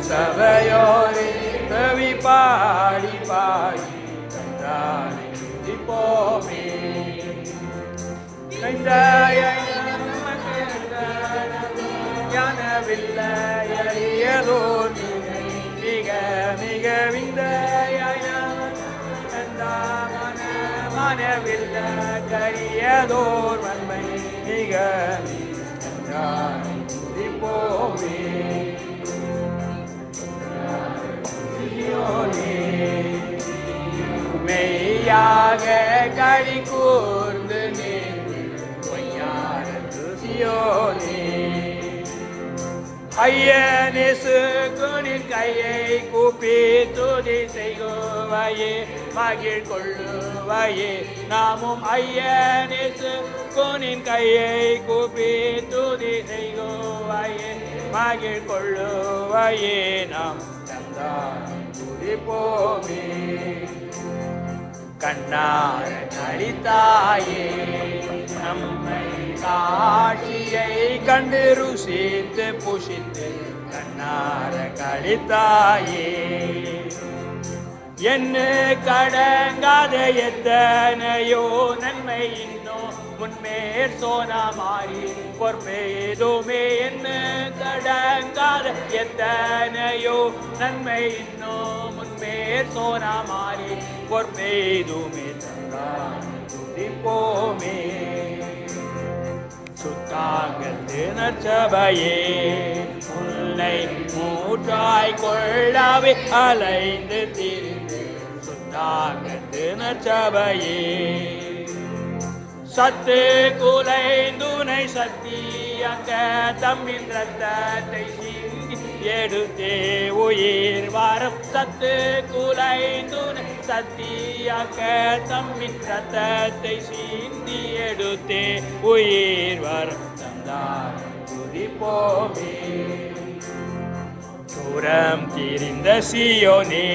சபையோரே கவி பாடி பாடி தந்தானை துதிப்போமே. ஞானவில்லையறியதோர் மிக மிக விந்தயனவில்ல கரியதோர் வன்மை மிக துதிப்போமே. மெய்யாக களி கூர்ந்து பொய்யாரே ஐயனேசு குனின் கையை கூப்பி துதி செய்குவையே மகிழ் கொள்ளுவையே. நாமும் ஐயனேசு குனின் கையை கூப்பி துதி செய்குவையே மகிழ் கொள்ளுவையே. நாம் துதிப்போமே. கண்ணார நடித்தாயே நம்மை காட்சியை கண்டு ருசித்து புஷித்து கண்ணார கழித்தாயே. என்ன கடங்காத எத்தனையோ நன்மை இன்னும் முன்மேற் சோனா மாறி பொறுப்பேதுமே. என்ன கடங்காத எத்தனையோ நன்மை இன்னும் முன்மேற் சோனா மாறி பொறுப்பேதுமே. தந்தான் துதிப்போமே. சுத்தாங்கத்து நற்சபையே உன்னை மூற்றாய் கொள்ளாவே அலைந்து திரிந்து சுத்தாங்கத்து நற்சபையே சத்து குலைந்துனை சத்தியங்க தம்மின் ரத்தத்தை சிந்தி எடுத்தே உயிர் வரம். சத்து குலைந்துனை சத்தியங்க தம்மின் ரத்தத்தை சிந்தி எடுத்தே உயிர் வரம். தந்தார் துதிப்போமே. தூரம் திரிந்த சியோனே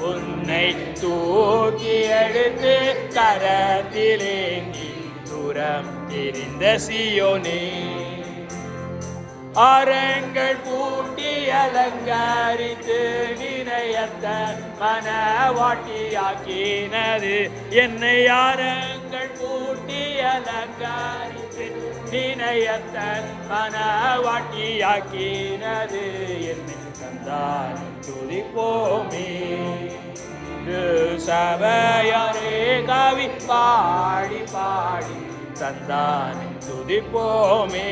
உன்னை தூக்கி எடுத்து கரத்திலேங்கி தூரம் திரிந்த சியோனே ஆரங்கள் பூட்டி அலங்கரித்து நினையத்த மனவாட்டியாக்கினது என்னை. ஆரங்கள் பூட்டி அலங்கரித்து நினையத்த மனவாட்டியாக்கினது என்னை. தந்தான் துதிப்போமே. சபையாரே கவி பாடி பாடி தந்தான் துதிப்போமே.